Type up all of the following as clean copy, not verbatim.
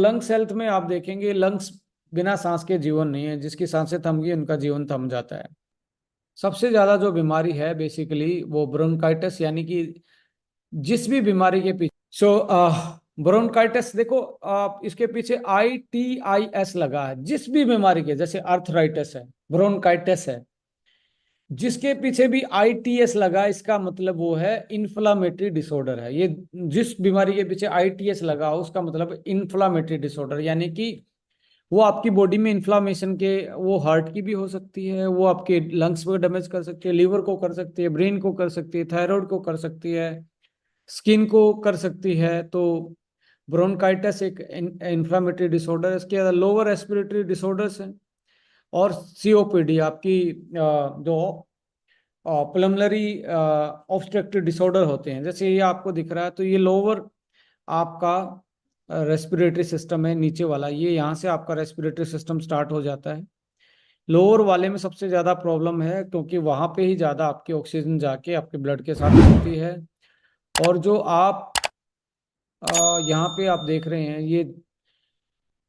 Lungs health में आप देखेंगे, लंग्स बिना सांस के जीवन नहीं है, जिसकी सांसें थम गई उनका जीवन थम जाता है। सबसे ज्यादा जो बीमारी है बेसिकली वो ब्रोंकाइटिस, यानी कि जिस भी बीमारी के पीछे ब्रोंकाइटिस देखो, आप इसके पीछे ITIS लगा है। जिस भी बीमारी के, जैसे अर्थराइटिस है, ब्रोंकाइटिस है, जिसके पीछे भी ITS लगा, इसका मतलब वो है इन्फ्लामेटरी डिसऑर्डर है। ये जिस बीमारी के पीछे ITS लगा हो उसका मतलब इन्फ्लामेटरी डिसऑर्डर, यानी कि वो आपकी बॉडी में इन्फ्लामेशन के, वो हार्ट की भी हो सकती है, वो आपके लंग्स को डैमेज कर सकती है, लिवर को कर सकती है, ब्रेन को कर सकती है, थायराइड को कर सकती है, स्किन को कर सकती है। तो ब्रोंकाइटिस एक इन्फ्लामेटरी डिसऑर्डर है। इसके अलावा लोअर रेस्पिरेटरी डिसऑर्डर्स हैं, और COPD आपकी जो पल्मोनरी ऑब्स्ट्रक्टिव डिसऑर्डर होते हैं, जैसे ये आपको दिख रहा है, तो ये लोअर आपका रेस्पिरेटरी सिस्टम है, नीचे वाला ये, यहाँ से आपका रेस्पिरेटरी सिस्टम स्टार्ट हो जाता है। लोअर वाले में सबसे ज़्यादा प्रॉब्लम है, क्योंकि वहाँ पे ही ज़्यादा आपकी ऑक्सीजन जाके आपके ब्लड के साथ मिलती है। और जो आप यहाँ पे आप देख रहे हैं, ये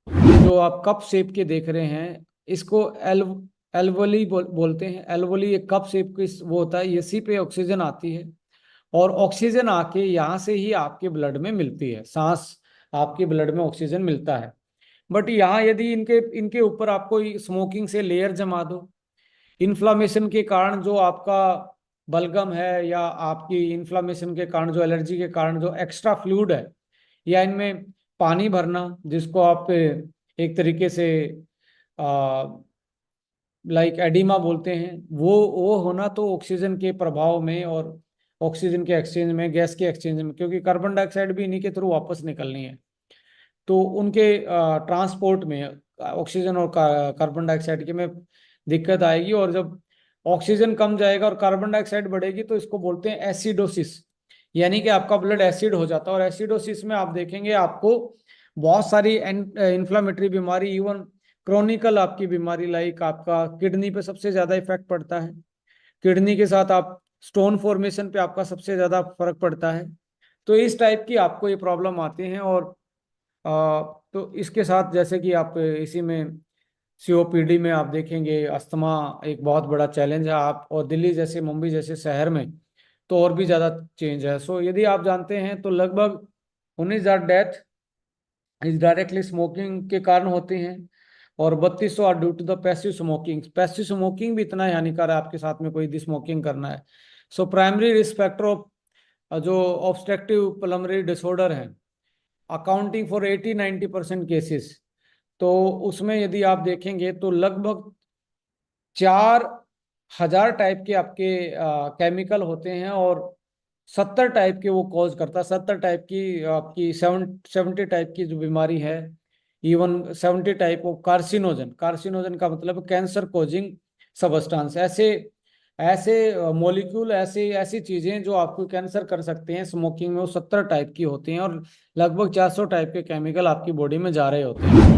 जो आप कप शेप के देख रहे हैं, इसको एल्वोली बोलते हैं। एल्वोली एक कप शेप की वो होता है, इसी पे ऑक्सीजन आती है, और ऑक्सीजन आके यहाँ से ही आपके ब्लड में मिलती है, सांस आपके ब्लड में ऑक्सीजन मिलता है। बट यहाँ यदि इनके इनके ऊपर आपको स्मोकिंग से लेयर जमा दो, इन्फ्लामेशन के कारण जो आपका बलगम है, या आपकी इन्फ्लामेशन के कारण जो एलर्जी के कारण जो एक्स्ट्रा फ्लूइड है, या इनमें पानी भरना, जिसको आप एक तरीके से लाइक एडिमा बोलते हैं, वो होना, तो ऑक्सीजन के प्रभाव में और ऑक्सीजन के एक्सचेंज में, गैस के एक्सचेंज में, क्योंकि कार्बन डाइऑक्साइड भी इन्हीं के थ्रू वापस निकलनी है, तो उनके ट्रांसपोर्ट में ऑक्सीजन और कार्बन डाइऑक्साइड के में दिक्कत आएगी। और जब ऑक्सीजन कम जाएगा और कार्बन डाइऑक्साइड बढ़ेगी, तो इसको बोलते हैं एसिडोसिस, यानी कि आपका ब्लड एसिड हो जाता है। और एसिडोसिस में आप देखेंगे आपको बहुत सारी इन्फ्लामेटरी बीमारी, इवन क्रोनिकल आपकी बीमारी, लाइक आपका किडनी पे सबसे ज्यादा इफेक्ट पड़ता है। किडनी के साथ आप स्टोन फॉर्मेशन पे आपका सबसे ज्यादा फर्क पड़ता है। तो इस टाइप की आपको ये प्रॉब्लम आती हैं। और तो इसके साथ जैसे कि आप इसी में COPD में आप देखेंगे, अस्थमा एक बहुत बड़ा चैलेंज है। आप और दिल्ली जैसे, मुंबई जैसे शहर में तो और भी ज़्यादा चेंज है। सो यदि आप जानते हैं तो लगभग 19,000 डेथ इस डायरेक्टली स्मोकिंग के कारण होती हैं, और 3200 are due to the passive smoking. Passive smoking भी इतना हानिकारक है, आपके साथ में कोई यदि स्मोकिंग करना है। So primary risk factor of जो ऑब्स्ट्रक्टिव पल्मोनरी डिसऑर्डर है, अकाउंटिंग फॉर 80-90% केसेस, तो उसमें यदि आप देखेंगे तो लगभग 4,000 टाइप के आपके केमिकल होते हैं, और 70 टाइप के वो कॉज करता है। 70 टाइप की आपकी 70 टाइप की जो बीमारी है, even 70 type of carcinogen. Carcinogen का मतलब कैंसर कोजिंग सबस्टांस। ऐसे ऐसे मॉलिक्यूल, ऐसे ऐसी चीजें जो आपको कैंसर कर सकते हैं स्मोकिंग में, वो 70 टाइप की होती हैं, और लगभग 400 टाइप के केमिकल आपकी बॉडी में जा रहे होते हैं।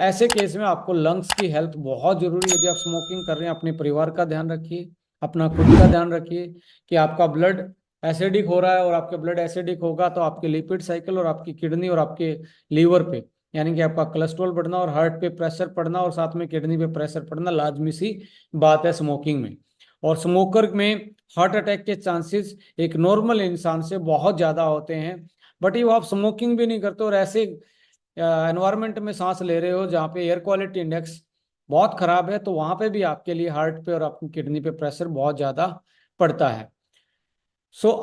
ऐसे केस में आपको लंग्स की हेल्थ बहुत जरूरी है। यदि आप स्मोकिंग कर रहे हैं, अपने परिवार का ध्यान रखिए, अपना खुद का ध्यान रखिए कि आपका ब्लड एसिडिक हो रहा है, और आपके ब्लड एसिडिक होगा तो आपके लिपिड साइकिल और आपकी किडनी और आपके लीवर पे, यानी कि आपका कोलेस्ट्रॉल बढ़ना और हार्ट पे प्रेशर पड़ना और साथ में किडनी पे प्रेशर पड़ना लाजमी सी बात है स्मोकिंग में। और स्मोकर में हार्ट अटैक के चांसेस एक नॉर्मल इंसान से बहुत ज्यादा होते हैं। बट ये आप स्मोकिंग भी नहीं करते और ऐसे एनवायरनमेंट में सांस ले रहे हो जहाँ पे एयर क्वालिटी इंडेक्स बहुत खराब है, तो वहां पे भी आपके लिए हार्ट पे और आपकी किडनी पे प्रेशर बहुत ज्यादा पड़ता है।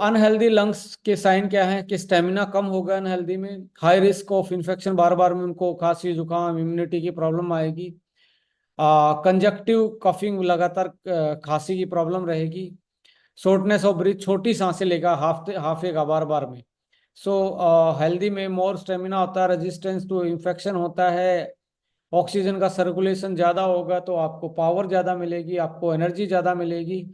अनहेल्दी लंग्स के साइन क्या है कि स्टेमिना कम होगा अनहेल्दी में, हाई रिस्क ऑफ इन्फेक्शन, बार बार में उनको खांसी जुकाम इम्यूनिटी की प्रॉब्लम आएगी, कंजक्टिव कफिंग, लगातार खांसी की प्रॉब्लम रहेगी, शॉर्टनेस ऑफ ब्रीथ, छोटी सांसें लेगा, हाफेगा बार बार में। हेल्दी में मोर स्टेमिना होता है, रेजिस्टेंस टू इन्फेक्शन होता है, ऑक्सीजन का सर्कुलेशन ज़्यादा होगा तो आपको पावर ज़्यादा मिलेगी, आपको एनर्जी ज़्यादा मिलेगी,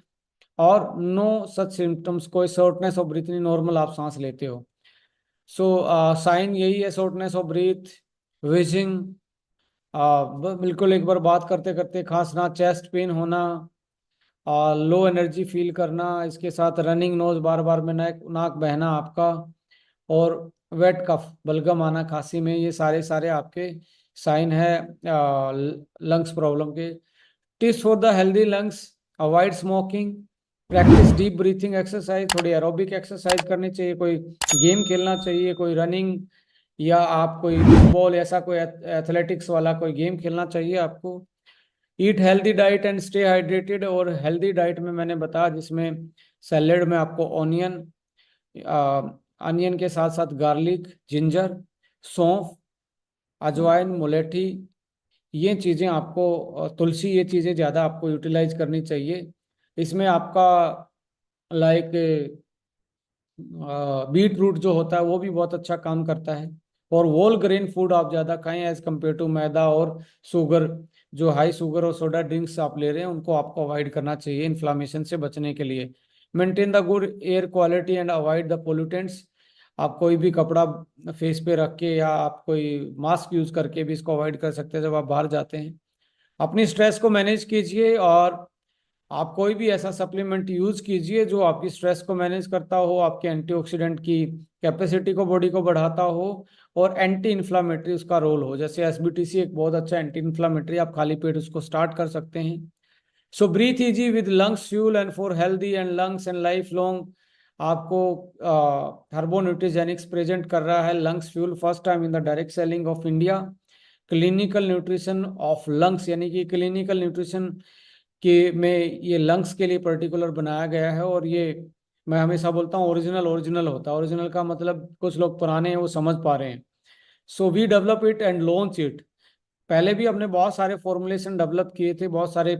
और नो सच सिम्टम्स, कोई शॉर्टनेस ऑफ ब्रीथ नहीं, नॉर्मल आप सांस लेते हो। साइन यही है, शॉर्टनेस ऑफ ब्रीथ, विजिंग, बिल्कुल एक बार बात करते करते खांसना, चेस्ट पेन होना, लो एनर्जी फील करना, इसके साथ रनिंग नोज, बार बार में नाक नाक बहना आपका, और वेट कफ, बलगम आना खांसी में, ये सारे सारे आपके साइन है लंग्स प्रॉब्लम के। Tips for the healthy lungs: avoid smoking, practice deep breathing exercise, थोड़ी एरोबिक एक्सरसाइज करनी चाहिए, कोई गेम खेलना चाहिए, कोई रनिंग या आप कोई फुटबॉल ऐसा कोई एथलेटिक्स वाला कोई गेम खेलना चाहिए आपको। Eat healthy diet and stay hydrated, और हेल्दी डाइट में मैंने बताया जिसमें सैलेड में आपको ऑनियन, अनियन के साथ साथ गार्लिक, जिंजर, सौंफ, अजवाइन, मुलेठी, ये चीज़ें आपको तुलसी, ये चीज़ें ज़्यादा आपको यूटिलाइज करनी चाहिए। इसमें आपका लाइक बीट रूट जो होता है वो भी बहुत अच्छा काम करता है। और होल ग्रेन फूड आप ज़्यादा खाएं एज कम्पेयर टू मैदा और शुगर, जो हाई शुगर और सोडा ड्रिंक्स आप ले रहे हैं उनको आपको अवॉइड करना चाहिए इन्फ्लामेशन से बचने के लिए। Maintain the good air quality and avoid the pollutants, आप कोई भी कपड़ा फेस पे रख के या आप कोई मास्क यूज करके भी इसको अवॉइड कर सकते हैं जब आप बाहर जाते हैं। अपनी स्ट्रेस को मैनेज कीजिए, और आप कोई भी ऐसा सप्लीमेंट यूज कीजिए जो आपकी स्ट्रेस को मैनेज करता हो, आपके एंटीऑक्सीडेंट की कैपेसिटी को, बॉडी को बढ़ाता हो, और एंटी इन्फ्लामेटरी उसका रोल हो। जैसे एसबीटीसी एक बहुत अच्छा एंटी इन्फ्लामेटरी, आप खाली पेट उसको स्टार्ट कर सकते हैं। So breathe easy with lungs fuel and for healthy and lungs and life long, आपको हर्बो न्यूट्रीजेनिक्स प्रेजेंट कर रहा है lungs fuel, first time in the direct selling of India. Clinical nutrition of lungs, यानी कि clinical nutrition के में ये lungs के लिए पर्टिकुलर बनाया गया है। और ये मैं हमेशा बोलता हूँ ओरिजिनल ओरिजिनल होता है। ओरिजिनल का मतलब कुछ लोग पुराने हैं वो समझ पा रहे हैं। So we develop it and launch it, पहले भी हमने बहुत सारे फॉर्मुलेशन डेवलप किए थे, बहुत सारे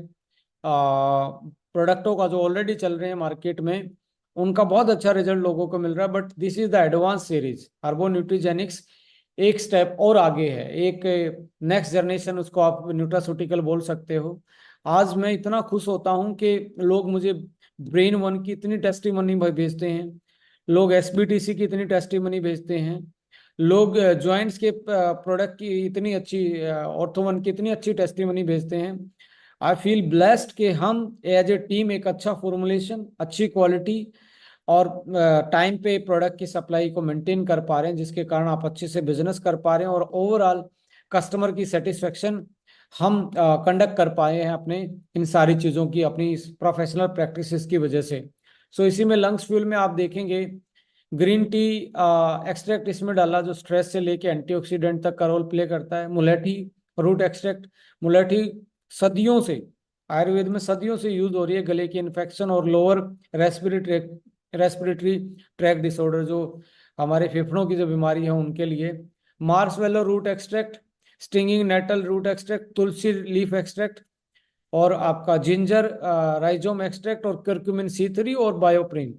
प्रोडक्टों का जो ऑलरेडी चल रहे हैं मार्केट में, उनका बहुत अच्छा रिजल्ट लोगों को मिल रहा है। But this is the advance series Herbo Nutrigenics, एक स्टेप और आगे है, एक नेक्स्ट जनरेशन, उसको आप न्यूट्रास्यूटिकल बोल सकते हो। आज मैं इतना खुश होता हूं कि लोग मुझे ब्रेन वन की इतनी टेस्टिमनी भेजते हैं, लोग एसबीटीसी की इतनी टेस्टिमनी भेजते हैं, लोग जॉइंट्स के प्रोडक्ट की इतनी अच्छी, ऑर्थोवन की इतनी अच्छी टेस्टिमनी भेजते हैं। आई फील ब्लेस्ड कि हम एज ए टीम एक अच्छा फॉर्मुलेशन, अच्छी क्वालिटी और टाइम पे प्रोडक्ट की सप्लाई को मेंटेन कर पा रहे हैं, जिसके कारण आप अच्छे से बिजनेस कर पा रहे हैं, और ओवरऑल कस्टमर की सेटिस्फेक्शन हम कंडक्ट कर पाए हैं अपने इन सारी चीज़ों की, अपनी प्रोफेशनल प्रैक्टिसेस की वजह से। सो इसी में लंग्स फ्यूल में आप देखेंगे ग्रीन टी एक्सट्रैक्ट इसमें डाला, जो स्ट्रेस से लेके एंटीऑक्सीडेंट तक का रोल प्ले करता है। मुलेठी रूट एक्सट्रैक्ट, मुलेठी सदियों से, आयुर्वेद में सदियों से यूज हो रही है गले की इन्फेक्शन और लोअर रेस्पिरेटरी ट्रैक डिसऑर्डर, जो हमारे फेफड़ों की जो बीमारी है उनके लिए। Marshmallow root extract, stinging nettle root extract, tulsi leaf extract, और आपका जिंजर राइजोम एक्सट्रैक्ट, और कर्क्यूमिन C3 और बायोप्रिन।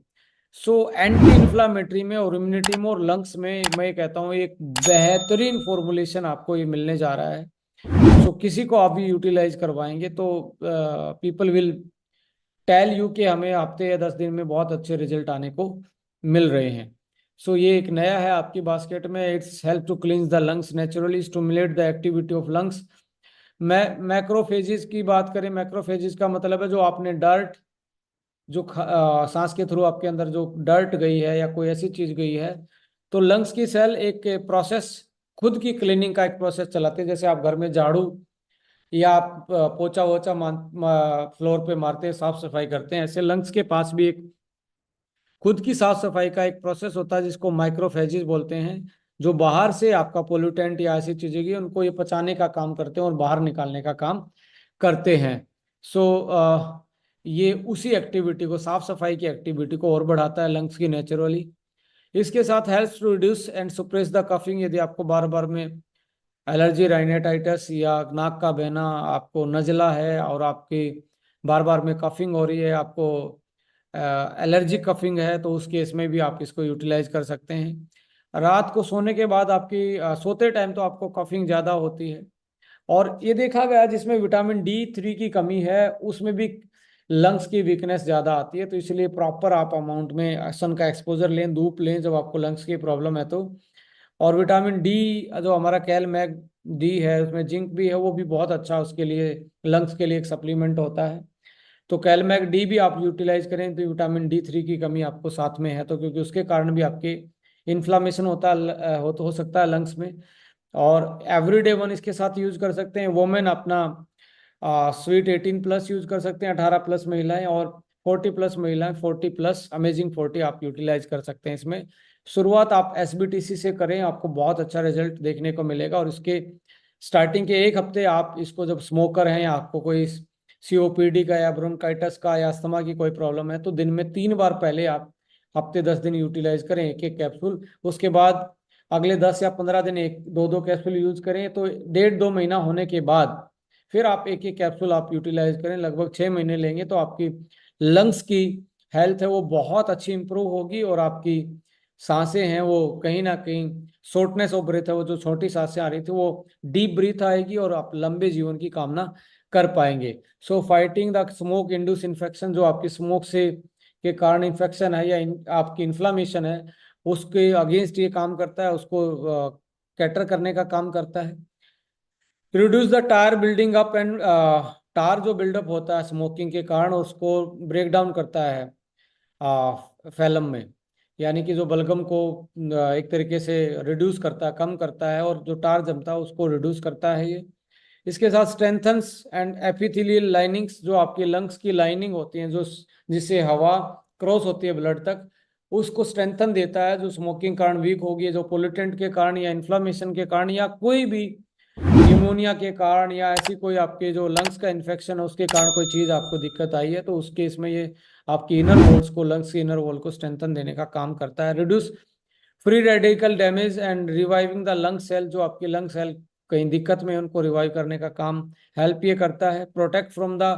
सो एंटी इन्फ्लामेटरी में और इम्यूनिटी में और लंग्स में मैं कहता हूँ एक बेहतरीन फॉर्मुलेशन आपको ये मिलने जा रहा है। सो किसी को आप भी यूटिलाइज करवाएंगे तो पीपल विल टेल यू कि हमें हफ्ते या 10 दिन में बहुत अच्छे रिजल्ट आने को मिल रहे हैं। सो ये एक नया है आपकी बास्केट में। It's help to cleanse the lungs naturally, stimulate the activity of lungs. Macrophages की बात करें, मैक्रोफेजिस का मतलब है जो आपने डर्ट, जो सांस के थ्रू आपके अंदर जो डर्ट गई है या कोई ऐसी चीज गई है, तो लंग्स की सेल एक प्रोसेस, खुद की क्लीनिंग का एक प्रोसेस चलाते हैं। जैसे आप घर में झाड़ू या आप पोछा वोछा फ्लोर पे मारते हैं, साफ सफाई करते हैं, ऐसे लंग्स के पास भी एक खुद की साफ सफाई का एक प्रोसेस होता है जिसको माइक्रोफेजिस बोलते हैं, जो बाहर से आपका पोल्यूटेंट या ऐसी चीजें की उनको ये पचाने का काम करते हैं और बाहर निकालने का काम करते हैं। सो ये उसी एक्टिविटी को, साफ सफाई की एक्टिविटी को और बढ़ाता है लंग्स की नेचुरली। इसके साथ helps to reduce and suppress the coughing, यदि आपको बार बार में एलर्जी, राइनाइटिस या नाक का बहना, आपको नजला है और आपकी बार बार में कफिंग हो रही है, आपको एलर्जी कफिंग है, तो उस केस में भी आप इसको यूटिलाइज कर सकते हैं। रात को सोने के बाद आपकी सोते टाइम तो आपको कफिंग ज़्यादा होती है, और ये देखा गया जिसमें विटामिन D3 की कमी है उसमें भी लंग्स की वीकनेस ज़्यादा आती है। तो इसलिए प्रॉपर आप अमाउंट में सन का एक्सपोजर लें, धूप लें जब आपको लंग्स की प्रॉब्लम है तो। और विटामिन डी, जो हमारा कैल मैग डी है, उसमें जिंक भी है, वो भी बहुत अच्छा उसके लिए, लंग्स के लिए एक सप्लीमेंट होता है। तो कैलमैग डी भी आप यूटिलाइज करें तो विटामिन D3 की कमी आपको साथ में है तो, क्योंकि उसके कारण भी आपके इन्फ्लामेशन होता हो सकता है लंग्स में। और एवरीडे वन इसके साथ यूज कर सकते हैं। वोमेन अपना स्वीट 18+ यूज कर सकते हैं, 18+ महिलाएं, और 40+ महिलाएं, 40+ अमेजिंग 40 आप यूटिलाइज कर सकते हैं इसमें। शुरुआत आप एसबीटीसी से करें, आपको बहुत अच्छा रिजल्ट देखने को मिलेगा। और इसके स्टार्टिंग के 1 हफ्ते आप इसको, जब स्मोकर हैं या आपको कोई सीओपीडी का या ब्रोंकाइटिस का या अस्थमा की कोई प्रॉब्लम है, तो दिन में 3 बार पहले आप हफ्ते 10 दिन यूटिलाइज करें 1-1 कैप्सूल। उसके बाद अगले 10 या 15 दिन 1-2 कैप्सूल यूज करें। तो 1.5-2 महीना होने के बाद फिर आप 1-1 कैप्सूल आप यूटिलाइज करें। लगभग 6 महीने लेंगे तो आपकी लंग्स की हेल्थ है वो बहुत अच्छी इंप्रूव होगी, और आपकी सांसें हैं वो कहीं ना कहीं, शॉर्टनेस ऑफ ब्रेथ है वो, जो छोटी सांसें आ रही थी वो डीप ब्रीथ आएगी, और आप लंबे जीवन की कामना कर पाएंगे। So fighting the smoke induce infection, जो आपकी स्मोक से के कारण इन्फेक्शन है या आपकी इन्फ्लामेशन है, उसके अगेंस्ट ये काम करता है, उसको कैटर करने का काम करता है। Reduce the tar building up and, tar जो बिल्डअप होता है स्मोकिंग के कारण, उसको ब्रेक डाउन करता है फैलम में, यानी कि जो बलगम को एक तरीके से रिड्यूस करता है, कम करता है, और जो टार जमता है उसको रिड्यूस करता है ये। इसके साथ स्ट्रेंथन्स एंड एपिथेलियल लाइनिंग्स, जो आपकी लंग्स की लाइनिंग होती हैं, जो जिससे हवा क्रॉस होती है ब्लड तक, उसको स्ट्रेंथन देता है, जो स्मोकिंग कारण वीक होगी, जो पोल्यूटेंट के कारण या इन्फ्लामेशन के कारण या कोई भी निमोनिया के कारण या ऐसी कोई आपके जो लंग्स का इन्फेक्शन है उसके कारण कोई चीज आपको दिक्कत आई है, तो उस केस में ये आपकी इनर वॉल्स को, लंग्स की इनर वॉल को स्ट्रेंथन देने का काम करता है। Reduce free radical damage and reviving the lung cell, जो आपकी लंग सेल कहीं दिक्कत में उनको रिवाइव करने का काम हेल्प ये करता है। Protect from the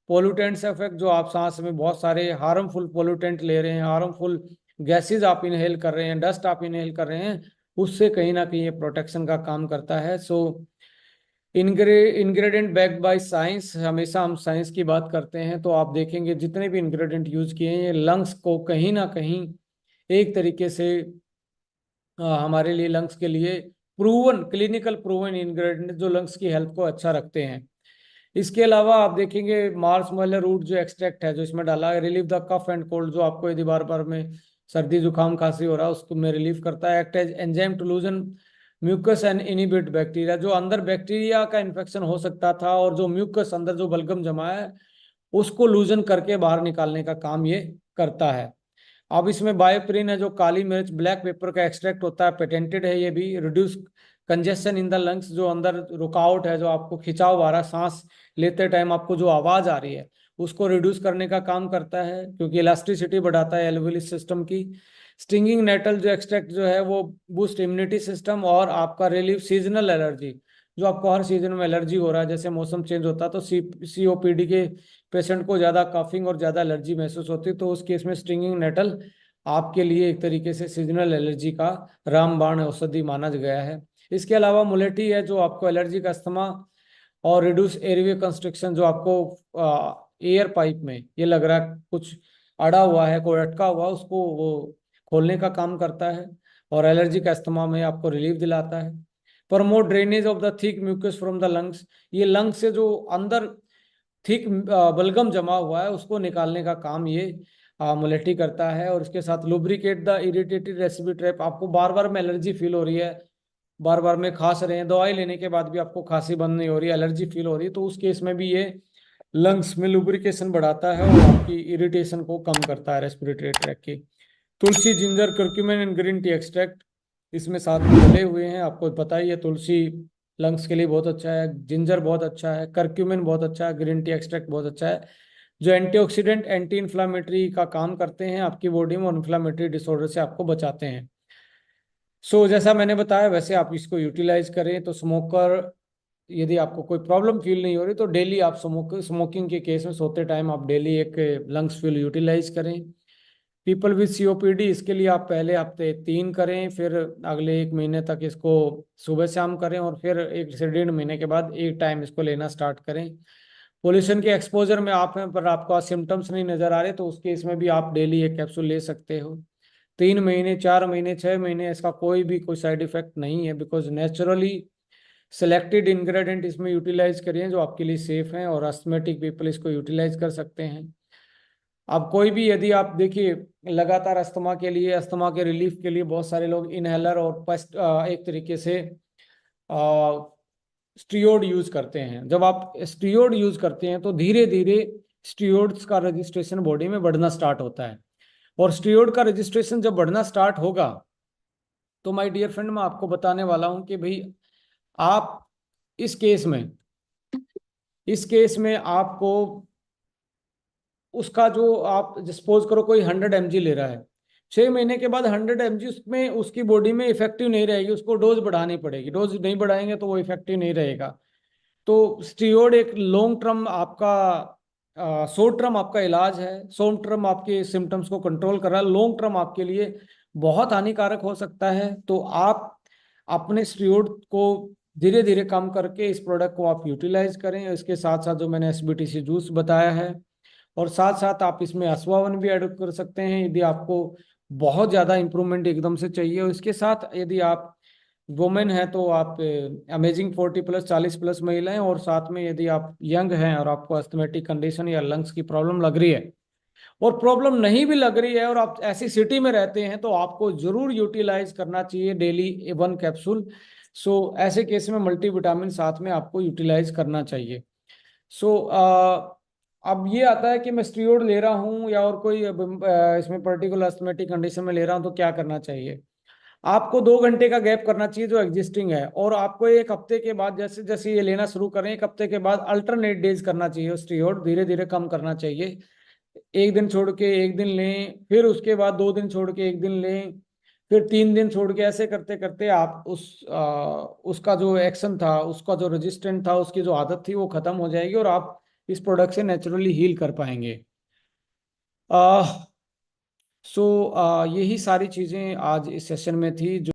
pollutants effect, जो आप सांस में बहुत सारे हार्मफुल पोल्यूटेंट ले रहे हैं, हार्मफुल गैसेज आप इनहेल कर रहे हैं, डस्ट आप इनहेल कर रहे हैं, उससे कहीं ना कहीं ये प्रोटेक्शन का काम करता है। सो इंग्रेडिएंट बैक्ड बाय साइंस, हमेशा हम साइंस की बात करते हैं तो आप देखेंगे जितने भी इंग्रेडिएंट यूज किए हैं ये लंग्स को कहीं ना कहीं एक तरीके से हमारे लिए, लंग्स के लिए प्रूवन, क्लिनिकल प्रूवन इंग्रेडिएंट जो लंग्स की हेल्थ को अच्छा रखते हैं। इसके अलावा आप देखेंगे मार्स मलर रूट जो एक्सट्रैक्ट है जो इसमें डाला है, relieve the cough and cold, जो आपको यदि बार बार में सर्दी जुकाम खांसी हो रहा है उसको में रिलीफ करता है। Act as enzyme to loosen mucus and inhibit bacteria, जो अंदर बैक्टीरिया का इन्फेक्शन हो सकता था और जो म्यूकस अंदर जो बलगम जमा है उसको लूजन करके बाहर निकालने का काम ये करता है। अब इसमें बायोप्रिन है, जो काली मिर्च ब्लैक पेपर का एक्सट्रैक्ट होता है, पेटेंटेड है ये भी। Reduce congestion in the lungs, जो अंदर रुकावट है, जो आपको खिंचाव आ रहा है, सांस लेते टाइम आपको जो आवाज आ रही है उसको रिड्यूस करने का काम करता है, क्योंकि इलास्टिसिटी बढ़ाता है एल्वेओली सिस्टम की। स्टिंगिंग नेटल जो एक्सट्रैक्ट जो है वो बूस्ट इम्यूनिटी सिस्टम, और आपका रिलीव सीजनल एलर्जी, जो आपको हर सीजन में एलर्जी हो रहा है, जैसे मौसम चेंज होता है तो सीओपीडी के पेशेंट को ज़्यादा कफिंग और ज़्यादा एलर्जी महसूस होती है, तो उस केस में स्टिंगिंग नेटल आपके लिए एक तरीके से सीजनल एलर्जी का रामबाण औषधि माना गया है। इसके अलावा मुलेठी है, जो आपको एलर्जी का अस्थमा और रिड्यूस एयरवे कंस्ट्रिक्शन, जो आपको एयर पाइप में ये लग रहा है कुछ अड़ा हुआ है, कोई अटका हुआ, उसको वो खोलने का काम करता है, और एलर्जी का अस्थमा में आपको रिलीफ दिलाता है। Promote drainage of the thick mucus from the lungs, ये लंग्स से जो अंदर थिक बलगम जमा हुआ है उसको निकालने का काम ये मुलेठी करता है। और इसके साथ lubricate the irritated respiratory trap, आपको बार बार में एलर्जी फील हो रही है, बार बार में खांस रहे हैं, दवाई लेने के बाद भी आपको खांसी बंद नहीं हो रही, एलर्जी फील हो रही है, तो उस केस में भी ये लंग्स में लुब्रिकेशन बढ़ाता है और आपकी इरिटेशन को कम करता है रेस्पिरेटरी ट्रैक की। Tulsi, ginger, curcumin and green tea extract इसमें साथ में डले हुए हैं। आपको पता ही है तुलसी लंग्स के लिए बहुत अच्छा है, जिंजर बहुत अच्छा है, करक्यूमिन बहुत अच्छा है, ग्रीन टी एक्सट्रैक्ट बहुत अच्छा है, जो एंटीऑक्सीडेंट, एंटी इन्फ्लामेटरी का काम करते हैं आपकी बॉडी में, और इन्फ्लामेटरी डिसऑर्डर से आपको बचाते हैं। जैसा मैंने बताया वैसे आप इसको यूटिलाइज करें। तो स्मोकर, यदि आपको कोई प्रॉब्लम फील नहीं हो रही तो डेली आप स्मोकिंग के केस में सोते टाइम आप डेली एक लंग्स फ्यूल यूटिलाइज करें। पीपल विद सीओपीडी, इसके लिए आप पहले हफ्ते 3 करें, फिर अगले 1 महीने तक इसको सुबह शाम करें, और फिर 1 से 1.5 महीने के बाद एक टाइम इसको लेना स्टार्ट करें। पोल्यूशन के एक्सपोजर में आप हैं पर आपको सिम्टम्स नहीं नजर आ रहे तो उस केस में भी आप डेली एक कैप्सूल ले सकते हो। 3 महीने, 4 महीने, 6 महीने इसका कोई साइड इफेक्ट नहीं है, बिकॉज नेचुरली सिलेक्टेड इंग्रेडिएंट इसमें यूटिलाइज करिए जो आपके लिए सेफ हैं, और अस्थमेटिक पीपल इसको यूटिलाइज कर सकते हैं। अब कोई भी, यदि आप देखिए, लगातार अस्थमा के लिए, अस्थमा के रिलीफ के लिए बहुत सारे लोग इनहेलर और पस्ट एक तरीके से स्टीरोड यूज करते हैं। जब आप स्टीरोड यूज करते हैं तो धीरे धीरे स्टीरोड्स का रजिस्ट्रेशन बॉडी में बढ़ना स्टार्ट होता है। और स्टीरोड का रजिस्ट्रेशन जब बढ़ना स्टार्ट होगा तो माय डियर फ्रेंड, मैं आपको बताने वाला हूं कि भाई, आप इस केस में इस केस में आपको उसका जो, आप सपोज करो कोई 100 mg ले रहा है, 6 महीने के बाद 100 mg उसमें उसकी बॉडी में इफेक्टिव नहीं रहेगी, उसको डोज बढ़ानी पड़ेगी। डोज नहीं बढ़ाएंगे तो वो इफेक्टिव नहीं रहेगा। तो स्टीरोड एक लॉन्ग टर्म आपका, शॉर्ट टर्म आपका इलाज है, शॉर्ट टर्म आपके सिम्टम्स को कंट्रोल कर रहा है, लॉन्ग टर्म आपके लिए बहुत हानिकारक हो सकता है। तो आप अपने स्टीरोड को धीरे धीरे कम करके इस प्रोडक्ट को आप यूटिलाइज करें। इसके साथ साथ जो मैंने एसबीटीसी जूस बताया है, और साथ साथ आप इसमें अश्वावन भी ऐड कर सकते हैं यदि आपको बहुत ज़्यादा इंप्रूवमेंट एकदम से चाहिए। और इसके साथ यदि आप वुमेन है तो आप अमेजिंग 40+, 40+ महिलाएं, और साथ में यदि आप यंग हैं और आपको अस्थमेटिक कंडीशन या लंग्स की प्रॉब्लम लग रही है, और प्रॉब्लम नहीं भी लग रही है और आप ऐसी सिटी में रहते हैं, तो आपको जरूर यूटिलाइज करना चाहिए डेली 1 कैप्सूल। सो ऐसे केस में मल्टीविटामिन साथ में आपको यूटिलाइज करना चाहिए। सो अब ये आता है कि मैं स्टीरोड ले रहा हूँ या और कोई इसमें पर्टिकुलर अस्थमेटिक कंडीशन में ले रहा हूँ, तो क्या करना चाहिए। आपको 2 घंटे का गैप करना चाहिए जो एग्जिस्टिंग है, और आपको 1 हफ्ते के बाद, जैसे जैसे ये लेना शुरू करें, 1 हफ्ते के बाद अल्टरनेट डेज करना चाहिए, स्टीरोड धीरे धीरे कम करना चाहिए। एक दिन छोड़ के एक दिन लें, फिर उसके बाद 2 दिन छोड़ के एक दिन लें, फिर 3 दिन छोड़ के, ऐसे करते करते आप उसका जो एक्शन था, उसका जो रेजिस्टेंट था, उसकी जो आदत थी वो खत्म हो जाएगी, और आप इस प्रोडक्ट से नेचुरली हील कर पाएंगे। आ, सो यही सारी चीज़ें आज इस सेशन में थी जो